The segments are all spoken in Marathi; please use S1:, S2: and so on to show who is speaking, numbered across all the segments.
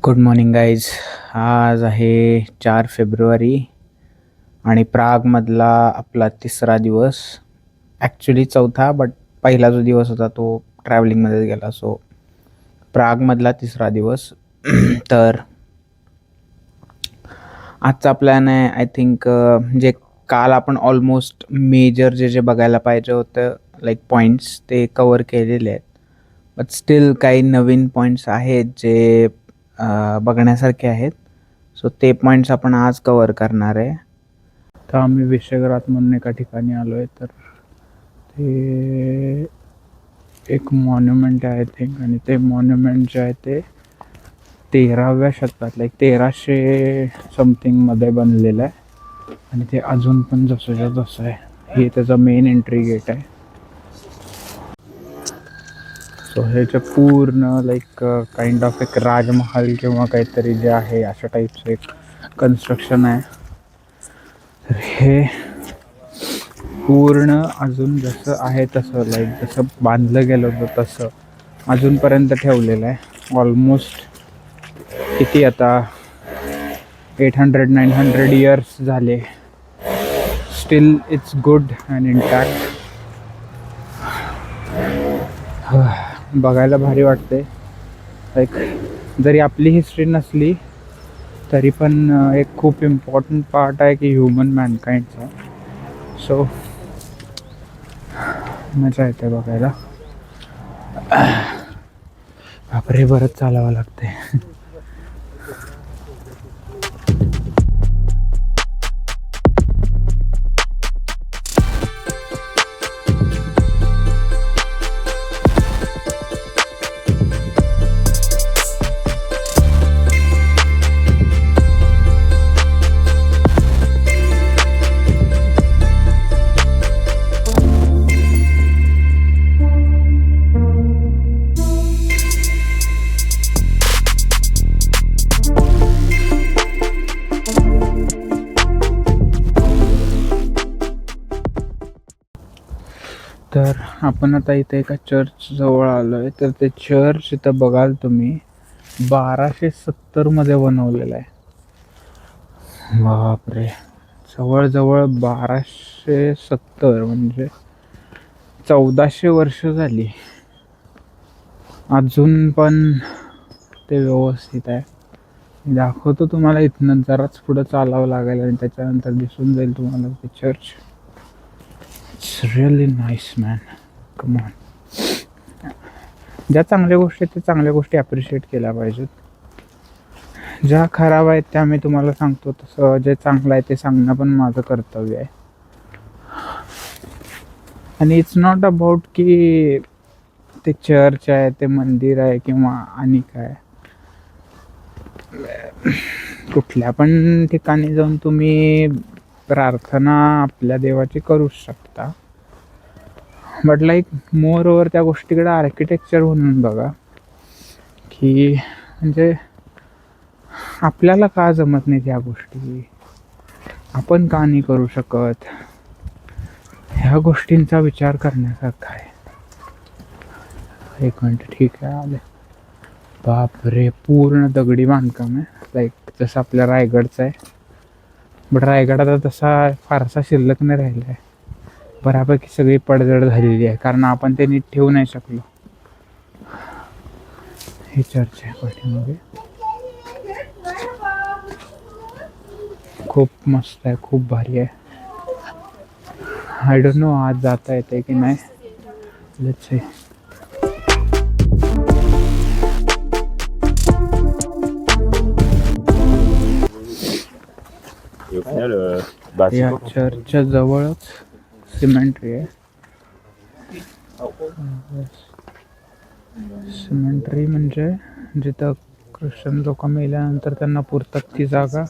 S1: Good morning guys. आज आहे 4 फेब्रुवारी आणि प्रागमधला आपला तिसरा दिवस. ॲक्च्युली चौथा, बट पहिला जो दिवस होता तो ट्रॅव्हलिंगमध्येच गेला. सो प्रागमधला तिसरा दिवस. तर आजचा प्लॅन आहे आय थिंक जे काल आपण ऑलमोस्ट मेजर जे बघायला पाहिजे होतं लाईक पॉईंट्स ते कवर केलेले आहेत. बट स्टील काही नवीन पॉईंट्स आहेत जे बघण्यासारखे आहेत. सो ते पॉईंट्स आपण आज कवर करणार आहे. तर आम्ही विषयगरात म्हणून एका ठिकाणी आलो आहे. तर ते एक मॉन्युमेंट आहे आय थिंक, आणि ते मॉन्युमेंट जे आहे ते 13व्या शतकात लाईक 1300 समथिंगमध्ये बनलेलं आहे. आणि ते अजून पण जसंच्या तसं आहे. हे त्याचं मेन एंट्री गेट आहे. सो ह्याचं पूर्ण लाईक काइंड ऑफ एक राजमहल किंवा काहीतरी जे आहे अशा टाईपचं एक कन्स्ट्रक्शन आहे. तर हे पूर्ण अजून जसं आहे तसं लाईक जसं बांधलं गेलं होतं तसं अजूनपर्यंत ठेवलेलं आहे. ऑलमोस्ट किती आता 800-900 इयर्स झाले. Steel it's good and intact. बघायला भारी वाटते. लाईक जरी आपली हिस्ट्री नसली तरी पण एक खूप इम्पॉर्टंट पार्ट आहे की ह्युमन मॅनकाइंडचा. सो मजा येते बघायला. बापरे, बरंच चालावं लागते. तर आपण आता इथे एका चर्च जवळ आलो आहे. तर ते चर्च इथं बघाल तुम्ही 1270मध्ये बनवलेलं आहे. बापरे, जवळजवळ 1270 म्हणजे 1400 वर्ष झाली. अजून पण ते व्यवस्थित आहे. दाखवतो तुम्हाला. इथनं जराच पुढं चालावं लागेल आणि त्याच्यानंतर दिसून जाईल तुम्हाला ते church. It's really nice man. Come on. ज्या चांगल्या गोष्टी आहेत त्या चांगल्या गोष्टी ॲप्रिशिएट केल्या पाहिजेत. ज्या खराब आहेत त्या मी तुम्हाला सांगतो. तसं जे चांगलं आहे ते सांगणं पण माझं कर्तव्य आहे. आणि इट्स नॉट अबाउट की ते चर्च आहे, ते मंदिर आहे किंवा आणि काय. कुठल्या पण ठिकाणी जाऊन तुम्ही प्रार्थना आपल्या देवाची करू शकता. बट लाईक मोर ओव्हर त्या गोष्टीकडे आर्किटेक्चर म्हणून बघा की म्हणजे आपल्याला का जमत नाही त्या गोष्टी, आपण का नाही करू शकत, ह्या गोष्टींचा विचार करण्यासारखा आहे. एक मिनिट, ठीक आहे, आले. बापरे, पूर्ण दगडी बांधकाम आहे. लाईक जसं आपल्या रायगडचं आहे. बट रायगड आता तसा फारसा शिल्लक नाही राहिला आहे. बऱ्यापैकी सगळी पडझड झालेली आहे कारण आपण ते नीट ठेवू नाही शकलो. हे चर्च आहे पाठीमागे. खूप मस्त आहे, खूप भारी आहे. आय डोंट नो आज जाता येते की नाही. Let's see. या चर्चच्या जवळच सिमेंट्री आहे. सिमेंट्री म्हणजे जिथं ख्रिश्चन लोक मेल्यानंतर त्यांना पुरतात ती जागा.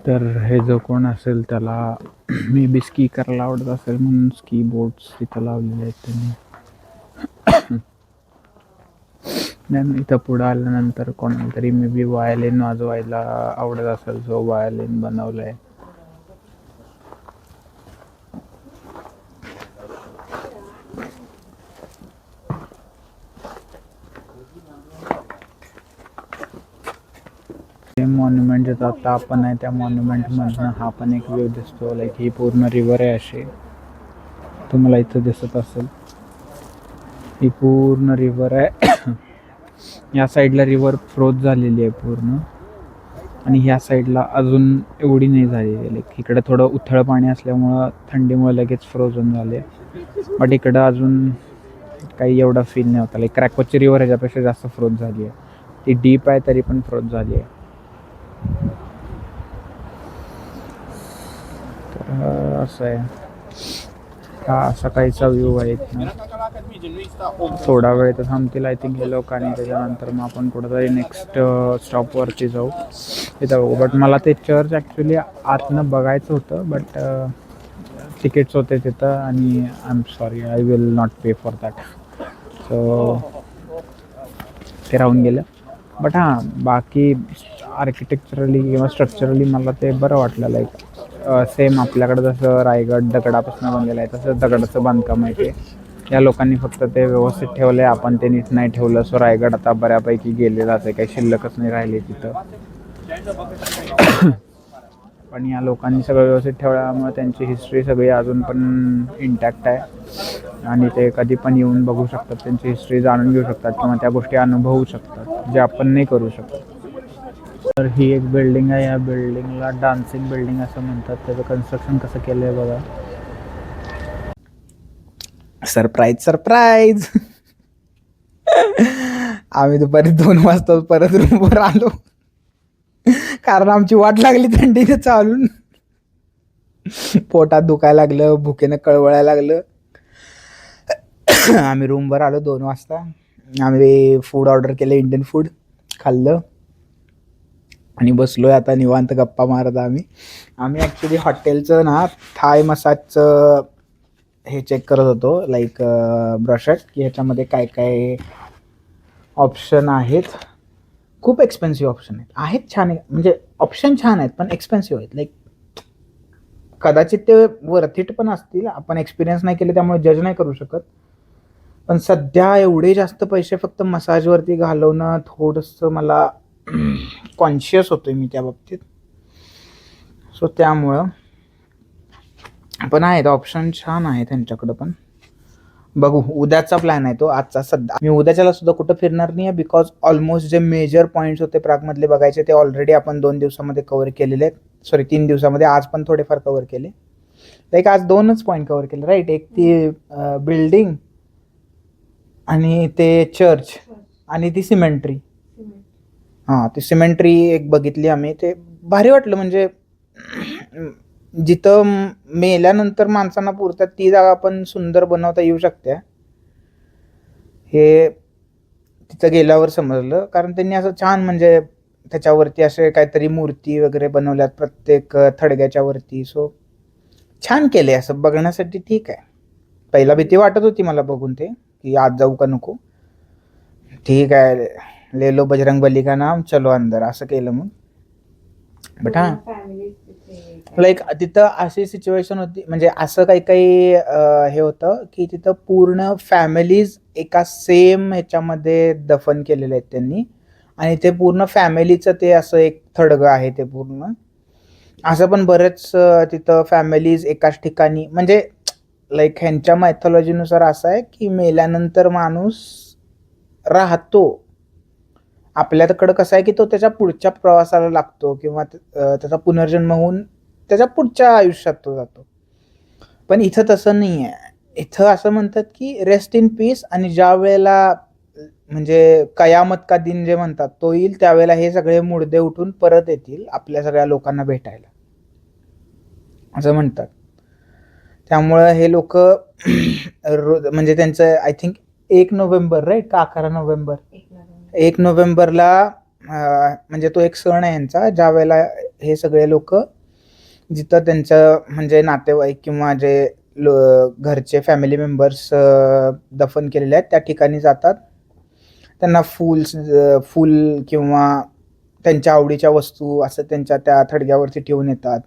S1: तर हे जो कोण असेल त्याला मे बी स्की करायला आवडत असेल म्हणून स्की बोर्ड्स तिथं लावलेले आहेत त्यांनी. देन इथं पुढं आल्यानंतर कोणाला तरी मे बी वायलिन वाजवायला आवडत असेल, सो वायलिन बनवलंय. मॉन्युमेंट जिथं आता आपण आहे त्या मॉन्युमेंट मधनं हा पण एक व्ह्यू दिसतो. लाईक ही पूर्ण रिव्हर आहे अशी, तुम्हाला इथं दिसत असेल. ही पूर्ण रिव्हर आहे. या साईडला रिव्हर फ्रोज झालेली आहे पूर्ण, आणि ह्या साईडला अजून एवढी नाही झालेली. लाईक इकडे थोडं उथळ पाणी असल्यामुळं थंडीमुळे लगेच फ्रोझन झाले, बट इकडं अजून काही एवढा फील नाही होता. लाईक क्रॅकवॉचची रिव्हर ह्याच्यापेक्षा जास्त फ्रोज झाली आहे. ती डीप आहे तरी पण फ्रोज झाली आहे. तर असं आहे, हा सकाळीचा व्ह्यू आहे इथनं. थोडा वेळ तर थांबतील आय थिंक हे लोक, आणि त्याच्यानंतर मग आपण कुठंतरी नेक्स्ट स्टॉपवरती जाऊ, तिथं बघू. बट मला ते चर्च ॲक्च्युली आतनं बघायचं होतं, बट तिकीट्स होते तिथं, आणि I am sorry, I will not pay for that. So ते राहून गेलं. बट हां, बाकी आर्किटेक्चरली किंवा स्ट्रक्चरली मला ते बरं वाटलं. लाईक सेम आपल्याकडं जसं रायगड दगडापासून बनलेलं आहे तसं दगडाचं बांधकाम आहे ते. या लोकांनी फक्त ते व्यवस्थित ठेवलं आहे, आपण ते नीट नाही ठेवलं. सो रायगड आता बऱ्यापैकी गेलेलाच आहे, काही शिल्लकच नाही राहिली तिथं. पण या लोकांनी सगळं व्यवस्थित ठेवल्यामुळे त्यांची हिस्ट्री सगळी अजून पण इंटॅक्ट आहे, आणि ते कधी पण येऊन बघू शकतात, त्यांची हिस्ट्री जाणून घेऊ शकतात किंवा त्या गोष्टी अनुभवू शकतात जे आपण नाही करू शकत. तर ही एक बिल्डिंग आहे. या बिल्डिंगला डान्सिंग बिल्डिंग असं म्हणतात. त्याचं कन्स्ट्रक्शन कसं केलं आहे बघा. Surprise surprise. आम्ही दुपारी 2 वाजता परत रूमवर आलो, कारण आमची वाट लागली थंडीने चालून. पोटात दुखायला लागलं, भुकेनं कळवळायला लागलं. आम्ही रूमवर आलो 2 वाजता. आम्ही फूड ऑर्डर केलं, इंडियन फूड खाल्लं, आणि बसलोय आता निवांत गप्पा मारत. आम्ही ॲक्च्युली हॉटेलचं ना थाय मसाजचं हे चेक करत होतो, लाईक ब्रशेट, की ह्याच्यामध्ये काय काय ऑप्शन आहेत. खूप एक्सपेन्सिव्ह ऑप्शन आहेत छान आहे, म्हणजे ऑप्शन छान आहेत पण एक्सपेन्सिव्ह आहेत. लाईक कदाचित ते वर्थ इट पण असतील, आपण एक्सपिरियन्स नाही केले त्यामुळे जज नाही करू शकत. पण सध्या एवढे जास्त पैसे फक्त मसाजवरती घालवणं थोडंसं मला कॉन्शियस होतोय मी त्या बाबतीत. सो त्यामुळं पण आहेत ऑप्शन, छान आहे त्यांच्याकडं पण. बघू, उद्याचा प्लॅन आहे तो, आजचा सध्या मी उद्याच्याला सुद्धा कुठं फिरणार नाही आहे, बिकॉज ऑलमोस्ट जे मेजर पॉईंट्स होते प्रागमधले बघायचे ते ऑलरेडी आपण 2 दिवसामध्ये कव्हर केलेले आहेत. सॉरी 3 दिवसामध्ये, आज पण थोडेफार कव्हर केले. लाईक आज 2च पॉईंट कव्हर केले, राईट. एक ती बिल्डिंग, आणि ते चर्च, आणि ती सिमेंट्री. हां, ती सिमेंट्री एक बघितली आम्ही, ते भारी वाटलं. म्हणजे जिथं मेल्यानंतर माणसांना पुरतात ती जागा पण सुंदर बनवता येऊ शकते, हे तिथं गेल्यावर समजलं. कारण त्यांनी असं छान, म्हणजे त्याच्यावरती असे काहीतरी मूर्ती वगैरे बनवल्यात प्रत्येक थडग्याच्या वरती. सो छान केले, असं बघण्यासाठी ठीक आहे. पहिला भीती वाटत होती मला बघून ते, की आज जाऊ का नको. ठीक आहे, ले लो बजरंगबली का नाम, चलो अंदर, असं केलं मग. बट हां, लाईक तिथं अशी सिच्युएशन होती, म्हणजे असं काही काही हे होतं की तिथं पूर्ण फॅमिलीज एका सेम ह्याच्यामध्ये दफन केलेले आहेत त्यांनी, आणि ते पूर्ण फॅमिलीचं ते असं एक थडगं आहे ते पूर्ण. असं पण बरेच तिथं फॅमिलीज एकाच ठिकाणी, म्हणजे लाईक ह्यांच्या मायथॉलॉजीनुसार असं आहे की मेल्यानंतर माणूस राहतो. आपल्याकडं कसं आहे की तो त्याच्या पुढच्या प्रवासाला लागतो, किंवा त्याचा पुनर्जन्म होऊन त्याच्या पुढच्या आयुष्यात तो जातो. पण इथं तसं नाही आहे. इथं असं म्हणतात की रेस्ट इन पीस, आणि ज्या वेळेला म्हणजे कयामत का दिन जे म्हणतात तो येईल, त्यावेळेला हे सगळे मुडदे उठून परत येतील आपल्या सगळ्या लोकांना भेटायला, असं म्हणतात. त्यामुळं हे लोक म्हणजे त्यांचं आय थिंक 1 नोव्हेंबर, राईट, का 11 नोव्हेंबर, 1 नोव्हेंबरला म्हणजे तो एक सण आहे यांचा, ज्या वेळेला हे सगळे लोक जिथं त्यांचं म्हणजे नातेवाईक किंवा जे घरचे फॅमिली मेंबर्स दफन केलेले आहेत त्या ठिकाणी जातात. त्यांना फूल किंवा त्यांच्या आवडीच्या वस्तू असं त्यांच्या त्या थडग्यावरती ठेवून येतात.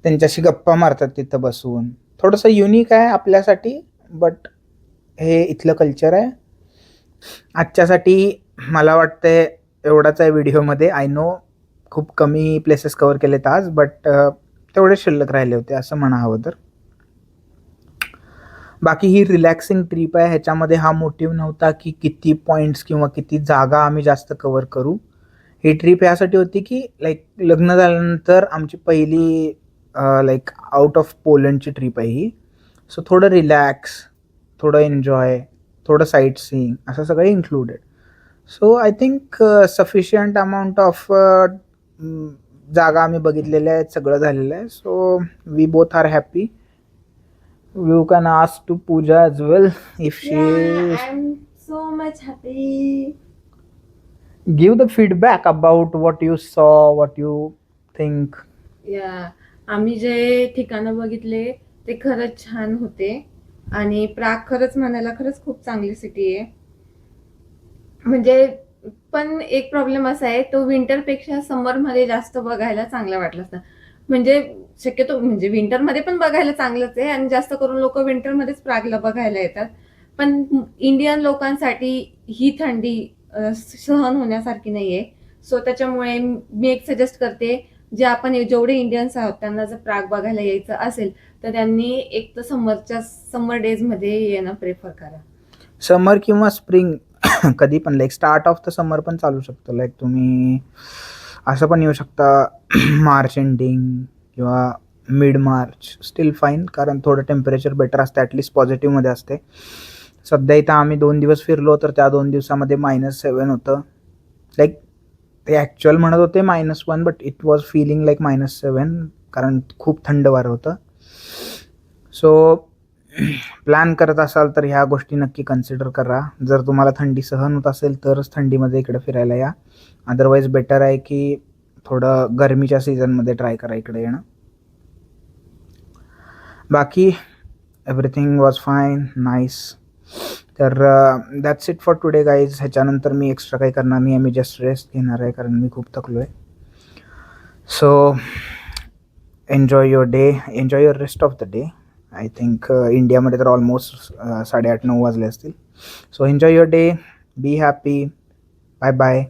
S1: त्यांच्याशी गप्पा मारतात तिथं बसून. थोडंसं युनिक आहे आपल्यासाठी, बट हे इथलं कल्चर आहे. आजच्यासाठी मला वाटतंय एवढाच आहे व्हिडिओमध्ये. आय नो खूप कमी प्लेसेस कव्हर केलेत आज, बट तेवढे शिल्लक राहिले होते असं म्हणा हवं तर. बाकी ही रिलॅक्सिंग ट्रिप आहे. ह्याच्यामध्ये हा मोटिव्ह नव्हता की किती पॉईंट्स किंवा किती जागा आम्ही जास्त कव्हर करू. ही ट्रिप यासाठी होती की लाईक लग्न झाल्यानंतर आमची पहिली लाईक आउट ऑफ पोलंडची ट्रिप आहे ही. सो थोडं रिलॅक्स, थोडं एन्जॉय, थोडं साईट सीइंग असं सगळं included. So I think sufficient amount of जागा आम्ही बघितलेल्या आहेत, सगळं झालेलं आहे. So we both are happy. You can ask to Pooja as well if she
S2: Yeah, I'm so much happy.
S1: give the feedback about what you saw, what you think.
S2: या आम्ही जे ठिकाणं बघितले ते खरंच छान होते आणि प्राग खरंच म्हणायला खरंच खूप चांगली सिटी आहे. म्हणजे पण एक प्रॉब्लेम असा आहे, तो विंटरपेक्षा समरमध्ये जास्त बघायला चांगला वाटला असता. म्हणजे शक्यतो म्हणजे विंटरमध्ये पण बघायला चांगलंच आहे आणि जास्त करून लोक विंटरमध्येच प्रागला बघायला येतात. पण इंडियन लोकांसाठी ही थंडी सहन होण्यासारखी नाहीये. सो त्याच्यामुळे मी एक सजेस्ट करते, जे आपण जेवढे इंडियन्स आहोत त्यांना जर प्राग बघायला यायचं असेल तर त्यांनी एक तर समर डेज मध्ये येणं प्रेफर करा.
S1: समर किंवा स्प्रिंग कधी पण, लाईक स्टार्ट ऑफ द समर पण चालू शकतं. लाईक तुम्ही असं पण येऊ शकता मार्च एंडिंग किंवा मिड मार्च, स्टील फाईन, कारण थोडं टेम्परेचर बेटर असतं, ॲटलिस्ट पॉझिटिव्हमध्ये असते. सध्या इथं आम्ही 2 दिवस फिरलो तर त्या 2 दिवसामध्ये -7 होतं. लाईक ते ॲक्च्युअल म्हणत होते -1, but it was feeling like -7, कारण खूप थंड वारं होतं. सो प्लॅन करत असाल तर ह्या गोष्टी नक्की कन्सिडर करा. जर तुम्हाला थंडी सहन होत असेल तरच थंडीमध्ये इकडे फिरायला या. अदरवाईज बेटर आहे की थोडं गरमीच्या सीझनमध्ये ट्राय करा इकडे येणं. बाकी एव्हरीथिंग वॉज फाईन, नाईस. तर that's it for today guys. ह्याच्यानंतर मी एक्स्ट्रा काही करणार नाही आहे, मी जस्ट रेस्ट घेणार आहे कारण मी खूप थकलो आहे. So enjoy your day, enjoy your rest of the day. I think इंडियामध्ये तर ऑलमोस्ट 8:30-9 वाजले असतील. So enjoy your day, be happy, bye bye.